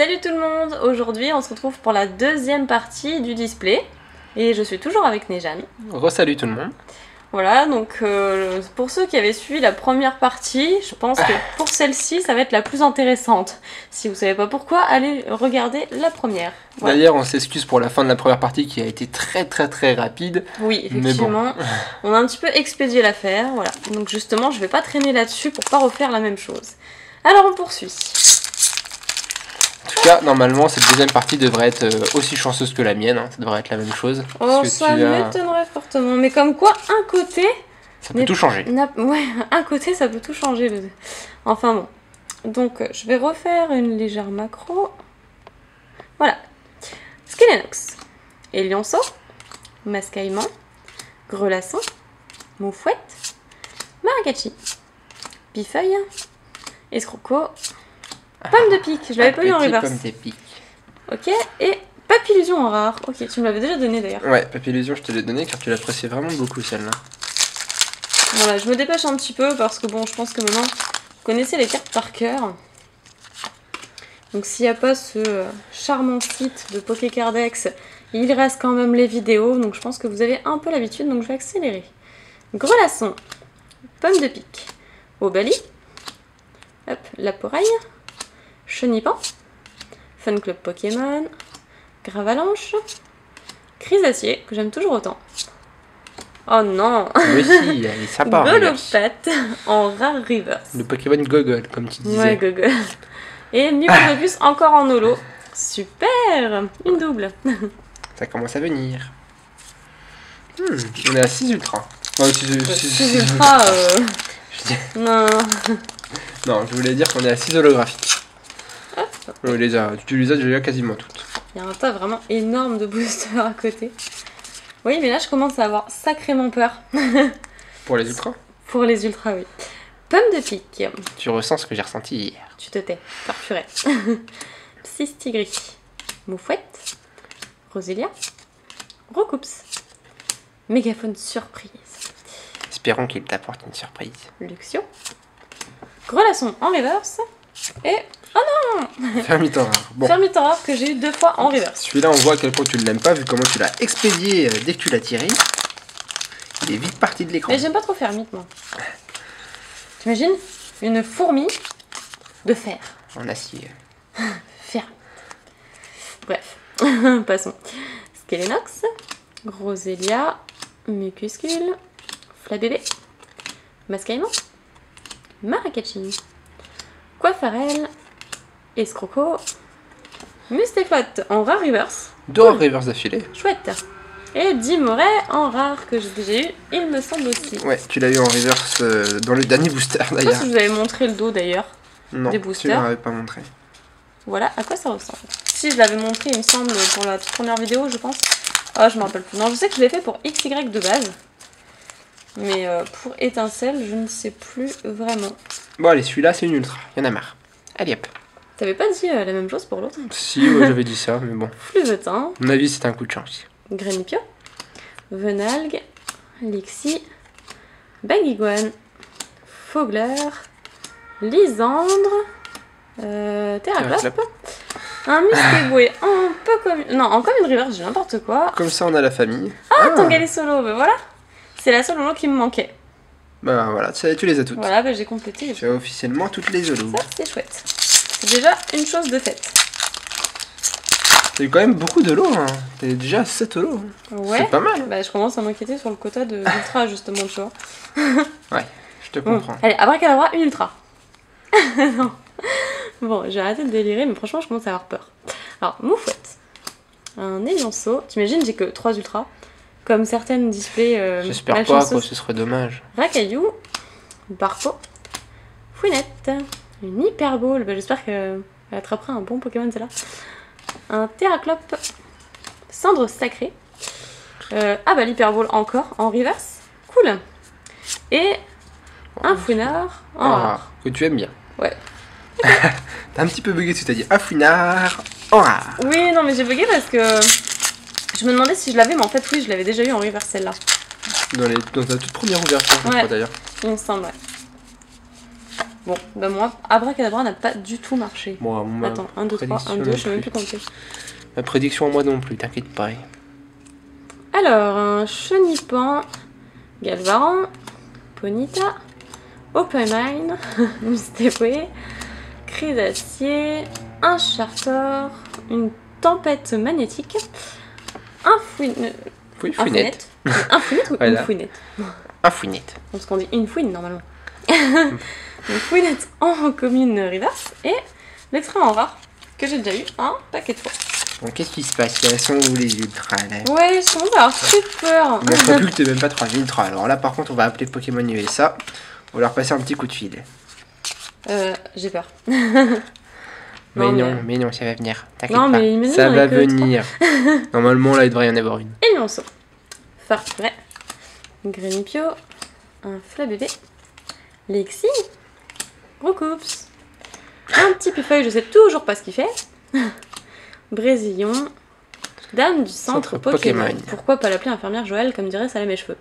Salut tout le monde, aujourd'hui on se retrouve pour la deuxième partie du display et je suis toujours avec Nejane. Re-salut tout le monde. Voilà, donc pour ceux qui avaient suivi la première partie, je pense que pour celle-ci ça va être la plus intéressante. Si vous savez pas pourquoi, allez regarder la première. Voilà. D'ailleurs on s'excuse pour la fin de la première partie qui a été très rapide. Oui, effectivement, bon. On a un petit peu expédié l'affaire, voilà. Donc justement je vais pas traîner là-dessus pour pas refaire la même chose. Alors on poursuit. En tout cas, normalement, cette deuxième partie devrait être aussi chanceuse que la mienne. Hein. Ça devrait être la même chose. Oh, ça m'étonnerait fortement. Mais comme quoi, un côté... Ça peut tout changer. Ouais, un côté, ça peut tout changer. Enfin bon. Donc, je vais refaire une légère macro. Voilà. Skelenox. Elionceau. Mascaillement. Grelasson. Moufouette. Maracatchi. Bifeuille. Escroco. Pomme de pique, je l'avais pas eu en reverse. Pomme de pique. Ok, et Papillusion en rare. Ok, tu me l'avais déjà donné d'ailleurs. Ouais, Papillusion, je te l'ai donné car tu l'appréciais vraiment beaucoup celle-là. Voilà, je me dépêche un petit peu parce que bon, je pense que maintenant, vous connaissez les cartes par cœur. Donc s'il n'y a pas ce charmant site de Pokécardex, il reste quand même les vidéos. Donc je pense que vous avez un peu l'habitude, donc je vais accélérer. Grelasson, Pomme de pique, Obali, hop, Laporaille. Chenipan, Fun Club Pokémon, Gravalanche, Chrysacier, que j'aime toujours autant. Oh non. Mais si, il est sympa. Golopate en rare reverse. Le Pokémon Gogol, comme tu disais. Ouais, Gogol. Et Microdopus encore en holo. Super. Une double. Ça commence à venir. On est à 6 ultra. Non, 6 ultra, Non. Non, je voulais dire qu'on est à 6 holographiques. Tu les as déjà quasiment toutes. Il y a un tas vraiment énorme de boosters à côté. Oui, mais là je commence à avoir sacrément peur. Pour les ultras? Pour les ultras, oui. Pomme de pique. Tu ressens ce que j'ai ressenti hier. Tu te tais, parfuret. Psystigris. Moufouette. Rosélia. Rocoups. Mégaphone surprise. Espérons qu'il t'apporte une surprise. Luxio. Grelasson en reverse. Et... oh non. Fermitor rare. Bon. Fermitor rare que j'ai eu 2 fois en reverse. Celui-là, on voit à quel point tu ne l'aimes pas, vu comment tu l'as expédié dès que tu l'as tiré. Il est vite parti de l'écran. Mais j'aime pas trop Fermite, moi. T'imagines une fourmi de fer. En acier. Fermite. Bref, passons. Skelenox, Rosélia, Mucuscule, Flabébé, Mascaillement, Maracatchi, Coiffarel, Escroco, Mustaflotte en rare reverse. 2 rares reverse d'affilée. Chouette. Et Dimoret en rare que j'ai déjà eu, il me semble aussi. Ouais, tu l'as eu en reverse dans le dernier booster Je sais pas d'ailleurs. si je vous avais montré le dos d'ailleurs. Non, des tu boosters. ne l'avais pas montré. Voilà à quoi ça ressemble. Si je l'avais montré, il me semble, pour la toute première vidéo, je pense. Ah, je me rappelle plus. Non, je sais que je l'ai fait pour XY de base. Mais pour étincelle, je ne sais plus vraiment. Bon allez, celui-là c'est une ultra, y'en a marre. Allez hop. T'avais pas dit la même chose pour l'autre? Si, ouais, j'avais dit ça, mais bon. Fluvetin. À mon avis, c'est un coup de chance. Grenipio. Venalgue. Lixie. Baguiguane. Fogler. Lysandre. Terraclope. Un Mustéboué en peu comme... Non, en comme une reverse, j'ai n'importe quoi. Comme ça, on a la famille. Ah, Tangali solo, ben voilà. C'est la seule holo qui me manquait. Bah voilà, tu les as toutes. Voilà, ben j'ai complété. Tu as officiellement toutes les holos. Ça, c'est chouette. C'est déjà une chose de faite. T'as eu quand même beaucoup de lots, hein. T'es déjà à 7 holos. Ouais. C'est pas mal. Bah, je commence à m'inquiéter sur le quota de ultra, justement, tu vois. Ouais, je te comprends. Allez, abracadabra, une ultra. Non. Bon, j'ai arrêté de délirer, mais franchement, je commence à avoir peur. Alors, Moufouette. Un Elionceau. T'imagines, j'ai que 3 ultras. Comme certaines displays. J'espère pas, quoi, ce serait dommage. Racaillou. Barpo. Fouinette. Une Hyperball. Bah, j'espère qu'elle attrapera un bon Pokémon, celle-là. Un Terraclope. Cendre sacrée. Ah bah l'Hyperball encore en reverse. Cool. Et un Fouinard en rare. Que tu aimes bien. Ouais. T'as un petit peu bugué, tu t'as dit un Fouinard en rare. Oui, non mais j'ai bugué parce que je me demandais si je l'avais, mais en fait oui, je l'avais déjà eu en reverse celle-là. Dans ta toute première ouverture, je crois d'ailleurs. Il me semble, ouais. Bon, bah moi, Abracadabra n'a pas du tout marché. Bon, Attends, 1, 2, 3, 1, 2, je sais même plus compter. Ma prédiction à moi non plus, t'inquiète pas. Alors, un Chenipan, Galvaran, Ponyta, Opemine, Mustipwe, Cri d'acier, un Chartor, une tempête magnétique, un fouinette. Un fouinette ou voilà. une fouinette? Un fouinette. Parce qu'on dit une fouine normalement. Une fouinette en commune reverse et l'extrait en rare que j'ai déjà eu un paquet de fois. Bon, qu'est-ce qui se passe? Elles sont où les ultras là? Ouais, je commence à avoir super. Il ne plus que t'es même pas 3 ultras. Alors là, par contre, on va appeler Pokémon USA. On va leur passer un petit coup de fil. J'ai peur. Mais non, ça va venir. T'inquiète Non, pas. mais Ça va venir. Normalement, là, il devrait y en avoir une. Et Lionceau. Farfret. Grenipio. Un Flabébé. Lexi. Roucoups. Un petit Pifeuille, je sais toujours pas ce qu'il fait. Brésillon. Dame du centre Pokémon. Pourquoi pas l'appeler infirmière Joël, comme dirait Salam mes cheveux.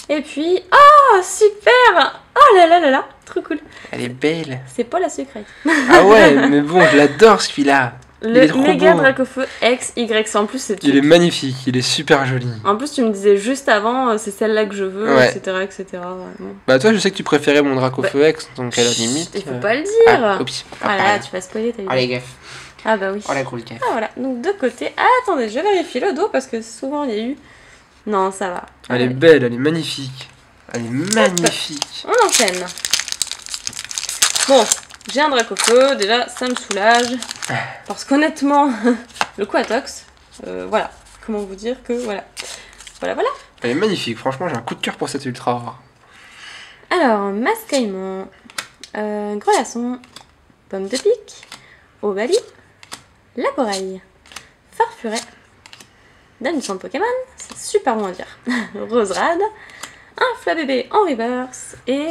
Et puis... Oh, super! Oh là là là là, trop cool. Elle est belle. C'est pas la sucrète. Ah ouais, mais bon, je l'adore celui-là. Le méga Dracofeu XY, en plus c'est... Il est magnifique, il est super joli. En plus tu me disais juste avant, c'est celle-là que je veux, ouais. etc. Bon. Bah toi je sais que tu préférais mon Dracofeu X, donc à la limite... Il faut pas le dire. Ah, oups. Voilà, tu vas spoiler ta vidéo. Oh les gaffes. Ah bah oui. Oh la cool gaffe. Ah voilà, donc de côté... Ah, attendez, je vérifie le dos parce que souvent il y a eu... Non, ça va. Elle est belle, elle est magnifique. Elle est magnifique. On enchaîne. Bon, j'ai un Dracofeu, déjà ça me soulage. Parce qu'honnêtement, le Quatox, voilà. Comment vous dire que voilà. Voilà. Elle est magnifique, franchement j'ai un coup de cœur pour cette ultra rare. Alors, Mascaillement, Grelasson, Pomme de Pique, Ovali, Laporeille, Farfuret, Dame du centre Pokémon, c'est super bon à dire, Roserade, un Flabébé en reverse et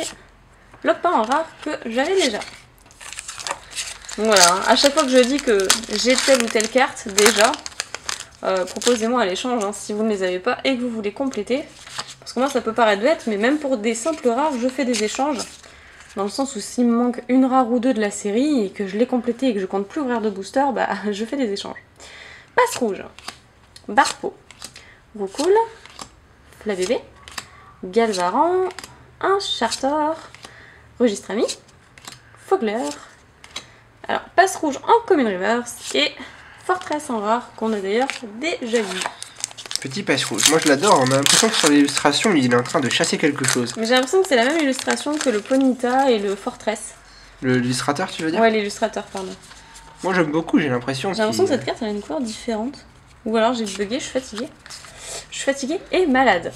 Lopin en rare que j'avais déjà. Voilà, à chaque fois que je dis que j'ai telle ou telle carte déjà, proposez-moi à l'échange si vous ne les avez pas et que vous voulez compléter. Parce que moi ça peut paraître bête, mais même pour des simples rares, je fais des échanges. Dans le sens où s'il me manque une rare ou deux de la série et que je l'ai complété et que je compte plus ouvrir de booster, bah je fais des échanges. Passe rouge, Barpo, Roucoule, Flabébé, Galvaran, un Chartor, Registre Ami, Fogler. Alors, passe rouge en commune reverse et Fortress en rare qu'on a d'ailleurs déjà vu. Petit passe rouge, moi je l'adore, on a l'impression que sur l'illustration il est en train de chasser quelque chose. Mais j'ai l'impression que c'est la même illustration que le Ponyta et le Fortress. L'illustrateur tu veux dire? Ouais, l'illustrateur, pardon. Moi j'aime beaucoup, j'ai l'impression. J'ai l'impression que cette carte elle a une couleur différente. Ou alors j'ai bugué, je suis fatiguée. Je suis fatiguée et malade.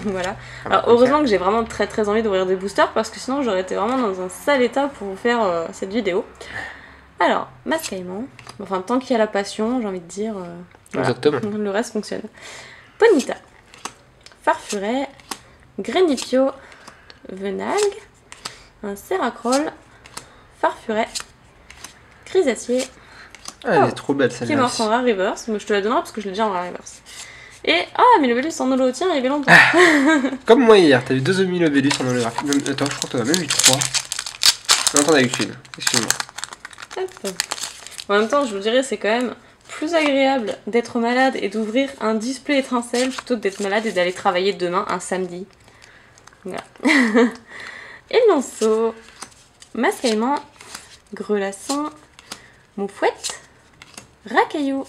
Voilà. Alors heureusement que j'ai vraiment très envie d'ouvrir des boosters parce que sinon j'aurais été vraiment dans un sale état pour vous faire cette vidéo. Alors, Mascaillement. Enfin, tant qu'il y a la passion, j'ai envie de dire. Voilà. Exactement. Le reste fonctionne. Ponyta. Farfuret. Grenipio. Venalgue. Un Seracroll. Farfuret. Grisacier. Ah, elle est trop belle celle-là. Qui est morte en rare reverse. Mais je te la donnerai parce que je l'ai déjà en rare reverse. Et. Ah, mais le Bélus en holo, tiens, il y avait longtemps. Comme moi hier, t'as eu 2 Omnilobélus en holo. Attends, je crois que t'en as même eu 3. Non, t'en as eu qu'une. Excuse-moi. En même temps, je vous dirais, c'est quand même plus agréable d'être malade et d'ouvrir un display étincelle plutôt que d'être malade et d'aller travailler demain, un samedi. Voilà. Élanceau, Mascaillement, Grelasson, Moufouette, Racaillou,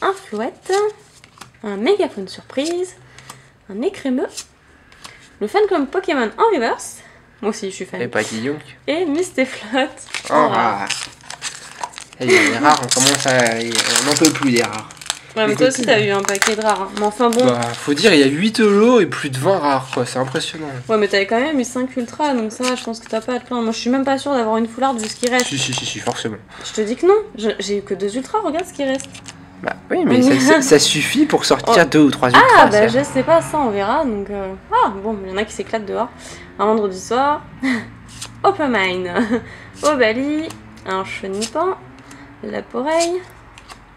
un Flouette, un Mégaphone surprise, un Écrémeux, le Fan Club Pokémon en reverse. Moi aussi, je suis fan. Et pas Guillaume. Et Mustéphlot. En rare. Il y a des rares, on commence à... On n'en peut plus des rares. Ouais, mais toi aussi, t'as eu un paquet de rares. Hein. Mais enfin bon... Bah, faut dire, il y a 8 holos et plus de 20 rares, quoi. C'est impressionnant. Ouais, mais t'avais quand même eu 5 ultras, donc ça, je pense que t'as pas à te plaindre. Moi, je suis même pas sûre d'avoir une foularde vu ce qui reste. Si, forcément. Je te dis que non. J'ai eu que 2 ultras, regarde ce qui reste. Bah oui, mais ça suffit pour sortir 2 ou 3 ultras. Ah, bah je sais pas, ça on verra. Donc, ah, bon, il y en a qui s'éclatent dehors. Un vendredi soir. Opemine, Ovali, un Chenipan, Laporeille,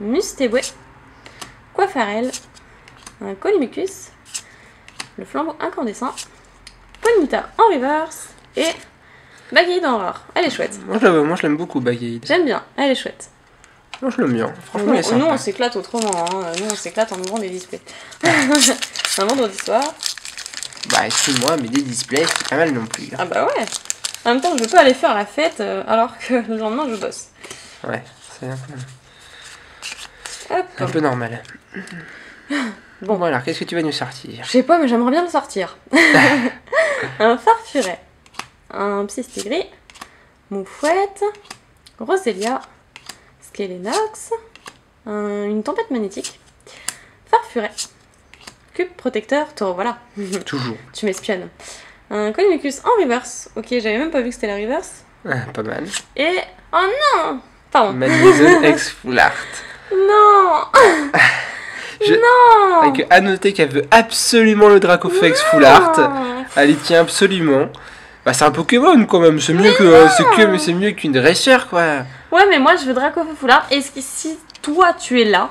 Mustébwe, Coiffarel, un Colimicus, le Flambeau incandescent, Ponyta en reverse et Baggy dans rare. Elle est chouette. Moi je l'aime beaucoup, Baggy. J'aime bien, elle est chouette. Moi je l'aime bien. Franchement, elle est Nous, sympa. on s'éclate autrement. Hein. Nous, on s'éclate en ouvrant des displays. Un vendredi soir. Bah, excuse-moi, mais des displays, c'est pas mal non plus. Ah bah ouais. En même temps, je veux pas aller faire la fête alors que le lendemain, je bosse. Ouais, c'est Hop. un peu normal. Bon, alors, qu'est-ce que tu vas nous sortir? Je sais pas, mais j'aimerais bien le sortir. Un Farfuret. Un Psystigris. Moufouette. Roselia. Skelenox. Une tempête magnétique. Farfuret. Cube protecteur taureau, voilà. Toujours. Tu m'espionnes. Un Colimucus en reverse. Ok, j'avais même pas vu que c'était la reverse. Pas mal. Et... Oh non! Pardon. Madison X Full Art. Non! Je... Non! Avec à noter qu'elle veut absolument le Dracofeu X Full Art. Elle y tient absolument. Bah, c'est un Pokémon quand même. C'est mieux que c'est mieux qu'une dresseur quoi. Ouais, mais moi je veux Dracofeu Full Art. Et si toi tu es là,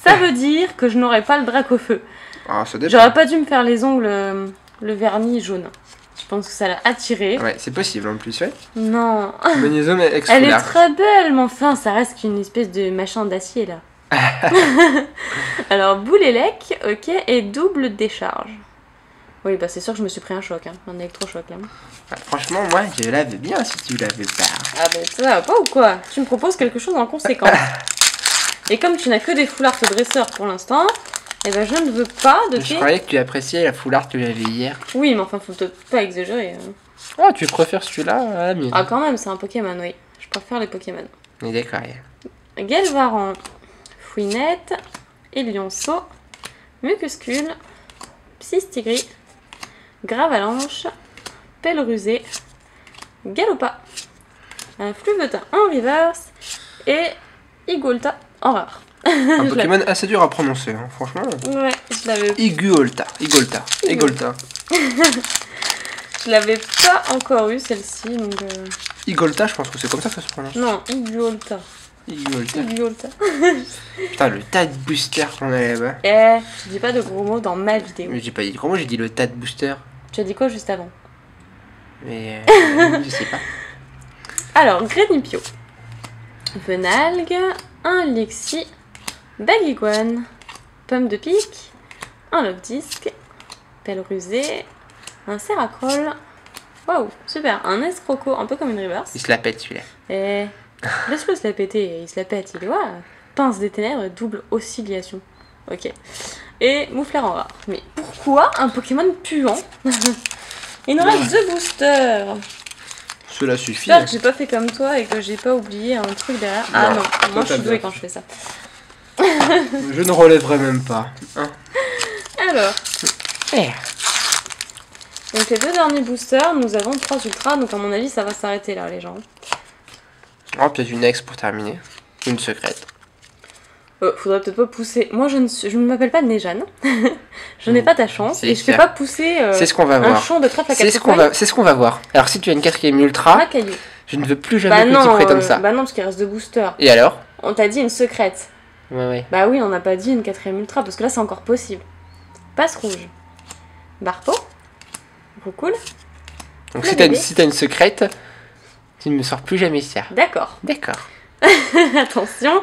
ça veut dire que je n'aurai pas le Dracofeu. Ah, ça dépend. J'aurais pas dû me faire les ongles, le vernis jaune. Je pense que ça l'a attiré. Ouais, c'est possible en plus, ouais. Non. Magnésium X Elle Full est Art. très belle, mais enfin, ça reste qu'une espèce de machin d'acier là. Alors, Boulélec, ok, et double décharge. Oui, bah c'est sûr que je me suis pris un choc, hein, un électrochoc là. Bah, franchement, moi, je la veux bien si tu la veux pas. Ah bah ça va pas ou quoi? Tu me proposes quelque chose en conséquence. Et comme tu n'as que des foulards dresseurs pour l'instant, eh ben je ne veux pas de Je tes... croyais que tu appréciais la Full Art que j'avais hier. Oui, mais enfin, faut peut-être pas exagérer. Hein. Ah, tu préfères celui-là à la mienne. Ah quand même, c'est un Pokémon, oui. Je préfère les Pokémon. On est d'accord, yeah. Galvaran, Fouinette, Élionceau, Mucuscule, Psystigris, Gravalanche, Pèlerusé, Galopa, un Fluvetin en reverse et Igolta en rare. Un Pokémon assez dur à prononcer, hein, franchement. Ouais, je l'avais... Igolta. Je l'avais pas encore eu celle-ci, donc... Igolta, je pense que c'est comme ça que ça se prononce. Non, Igolta. Igolta. Putain, le tas de booster qu'on a là-bas. Eh, je dis pas de gros mots dans ma vidéo. Mais j'ai pas dit comment, j'ai dit le tas de booster. Tu as dit quoi juste avant? Mais je sais pas. Alors, Grenipio, Venalgue, un Lexi, Baguiguane, Pomme de pique, un Love-Disc, Pelle rusée, un Seracrol, waouh, super, un Escroco, un peu comme une reverse. Il se la pète celui-là. Et laisse-le se la péter, il se la pète, il est ouais, pince des ténèbres, double oscillation. Ok. Et Moufleur en rare. Mais pourquoi un Pokémon puant? Il nous reste 2 boosters. Cela suffit. J'espère que j'ai pas fait comme toi et que j'ai pas oublié un truc derrière. Ah non, moi je suis douée quand je fais ça. Je ne relèverai même pas. Hein. Alors. Donc les 2 derniers boosters, nous avons 3 ultras, donc à mon avis ça va s'arrêter là les gens. Oh, peut-être une ex pour terminer. Une secrète. Faudrait peut-être pas pousser. Moi je ne m'appelle pas Nejane. Je n'ai pas ta chance et je fais pas pousser c'est ce qu'on va un voir. champ de trèfle à 4 C'est ce qu'on va voir. Alors si tu as une 4ème ultra, un caillou. je ne veux plus jamais que tu ferais comme ça. Bah non, parce qu'il reste 2 boosters. Et alors? On t'a dit une secrète. Ouais. Bah oui, on n'a pas dit une 4ème ultra parce que là c'est encore possible. Passe rouge. Barpo. Cool. Donc si t'as une secrète, tu ne me sors plus jamais ça. D'accord. D'accord. Attention,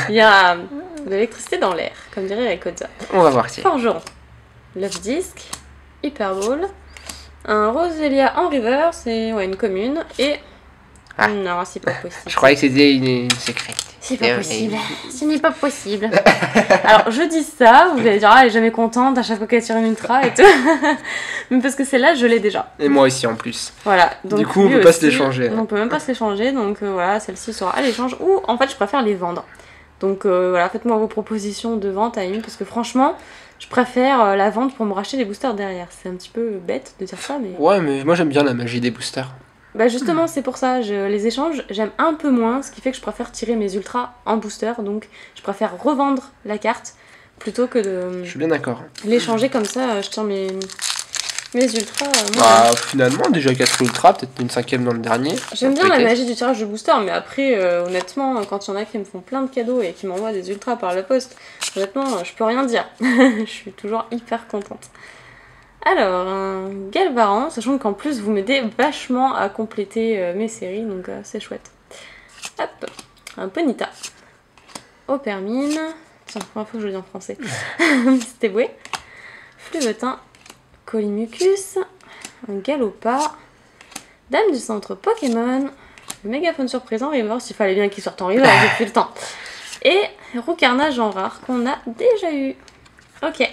il y a de l'électricité dans l'air, comme dirait Rayquaza. On va voir si. Forgeron. Love Disc. Hyperball. Un Roselia en reverse et ouais, une commune. Et... Ah. Non, c'est pas possible. Je croyais que c'était une secrète. C'est pas possible. Ce n'est pas possible. Alors, je dis ça, vous allez dire, ah, elle est jamais contente à chaque fois qu'elle tire une ultra et tout. Mais parce que celle-là, je l'ai déjà. Et moi aussi en plus. Voilà. Donc, du coup, on peut pas se l'échanger. On peut même pas se l'échanger, donc voilà, celle-ci sera à l'échange. Ou en fait, je préfère les vendre. Donc voilà, faites-moi vos propositions de vente à une, parce que franchement, je préfère la vente pour me racheter les boosters derrière. C'est un petit peu bête de dire ça, mais... Ouais, mais moi j'aime bien la magie des boosters. Bah justement, c'est pour ça, les échanges, j'aime un peu moins, ce qui fait que je préfère tirer mes ultras en booster, donc je préfère revendre la carte plutôt que de Je suis bien d'accord. l'échanger comme ça, je tire mes ultras. Bah finalement, déjà 4 ultras, peut-être une 5ème dans le dernier. J'aime bien la magie du tirage de booster, mais après, honnêtement, quand il y en a qui me font plein de cadeaux et qui m'envoient des ultras par la poste, honnêtement, je peux rien dire. Je suis toujours hyper contente. Alors, un Galvaran, sachant qu'en plus vous m'aidez vachement à compléter mes séries, donc c'est chouette. Hop, un Ponyta. Opermine. Tiens, il faut que je le dise en français. C'était boué. Fluvetin. Colimucus. Un Galopa. Dame du centre Pokémon. Le mégaphone surprise en reverse, il fallait bien qu'il sorte en reverse depuis le temps. Et Roucarnage en rare qu'on a déjà eu. Ok.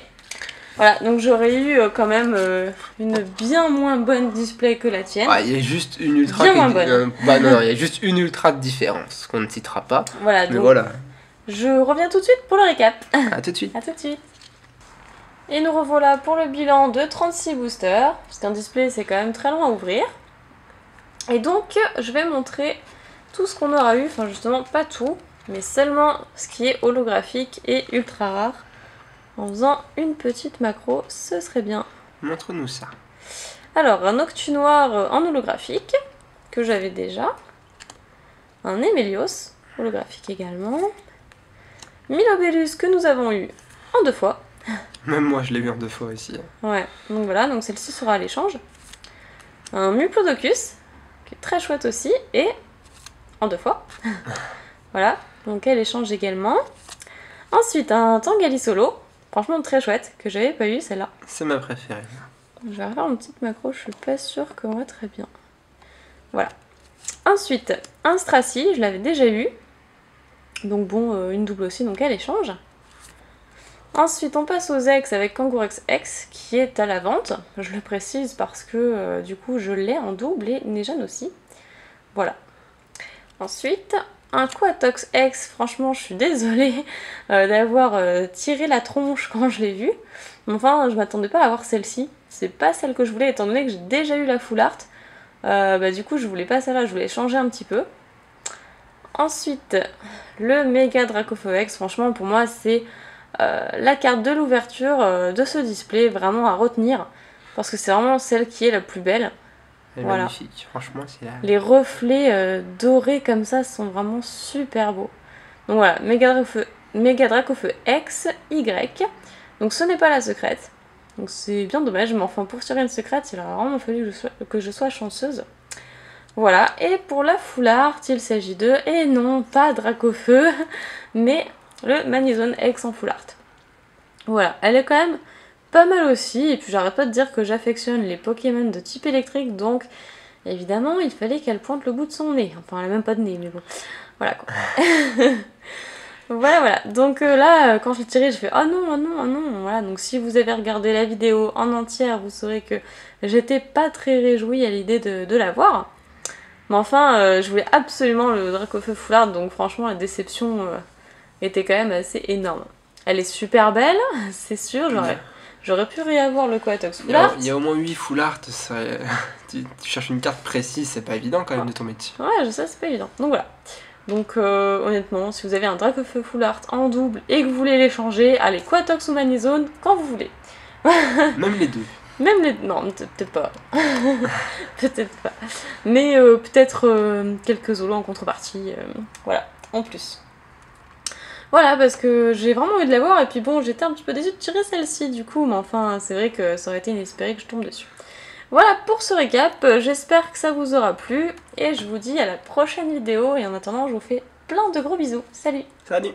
Voilà, donc j'aurais eu quand même une bien moins bonne display que la tienne. Il y a juste une ultra. Bien moins bonne. Non, il y a juste une ultra de différence qu'on ne citera pas. Voilà, mais donc voilà. je reviens tout de suite pour le récap. À tout de suite. À tout de suite. Et nous revoilà pour le bilan de 36 boosters, parce qu'un display c'est quand même très long à ouvrir. Et donc je vais montrer tout ce qu'on aura eu, enfin justement pas tout, mais seulement ce qui est holographique et ultra rare. En faisant une petite macro, ce serait bien. Montre-nous ça. Alors, un Octunoir en holographique, que j'avais déjà. Un Emelios, holographique également. Milobellus, que nous avons eu en 2 fois. Même moi, je l'ai vu en 2 fois aussi. Ouais, donc voilà, donc celle-ci sera à l'échange. Un Muplodocus, qui est très chouette aussi, et en 2 fois. Voilà, donc elle échange également. Ensuite, un Tangalisolo. Franchement très chouette, que j'avais pas eu celle-là. C'est ma préférée. Je vais refaire une petite macro, je suis pas sûre qu'on va très bien. Voilà. Ensuite, un Stracy, je l'avais déjà eu. Donc bon, une double aussi, donc elle échange. Ensuite, on passe aux X avec Kangourex X, qui est à la vente. Je le précise parce que du coup, je l'ai en double et Nejan aussi. Voilà. Ensuite, un Quatox X, franchement je suis désolée d'avoir tiré la tronche quand je l'ai vue. Enfin, je m'attendais pas à avoir celle-ci. C'est pas celle que je voulais, étant donné que j'ai déjà eu la Full Art. Du coup, je voulais pas celle-là, je voulais changer un petit peu. Ensuite, le Méga Dracofeu X, franchement pour moi c'est la carte de l'ouverture de ce display, vraiment à retenir. Parce que c'est vraiment celle qui est la plus belle. Elle est voilà. magnifique, franchement c'est là. Les reflets dorés comme ça sont vraiment super beaux. Donc voilà, Méga Dracofeu X, Y. Donc ce n'est pas la secrète. Donc c'est bien dommage, mais enfin pour tirer une secrète, il aurait vraiment fallu que je sois chanceuse. Voilà, et pour la Full Art, il s'agit de, et non, pas Dracofeu, mais le Manizone X en Full Art. Voilà, elle est quand même pas mal aussi, et puis j'arrête pas de dire que j'affectionne les Pokémon de type électrique, donc évidemment il fallait qu'elle pointe le bout de son nez. Enfin, elle a même pas de nez, mais bon, voilà quoi. Voilà, donc là, quand je l'ai tiré, je fais oh non, oh non, oh non, voilà. Donc si vous avez regardé la vidéo en entière, vous saurez que j'étais pas très réjouie à l'idée de la voir. Mais enfin, je voulais absolument le Dracofeu Full Art, donc franchement la déception était quand même assez énorme. Elle est super belle, c'est sûr, j'aurais pu réavoir le Quatox Full Art. Il y a au moins 8 Full Art, tu cherches une carte précise, c'est pas évident quand même de tomber dessus. Ouais, je sais, c'est pas évident. Donc voilà. Donc honnêtement, si vous avez un Dracofeu Full Art en double et que vous voulez l'échanger, allez, Quatox ou Manizone, quand vous voulez. Même les deux. Même les... Non, peut-être pas. Peut-être pas. Mais peut-être quelques holos en contrepartie. Voilà, en plus. Voilà, parce que j'ai vraiment envie de la voir. Et puis bon, j'étais un petit peu déçue de tirer celle-ci du coup. Mais enfin, c'est vrai que ça aurait été inespéré que je tombe dessus. Voilà pour ce récap. J'espère que ça vous aura plu. Et je vous dis à la prochaine vidéo. Et en attendant, je vous fais plein de gros bisous. Salut! Salut!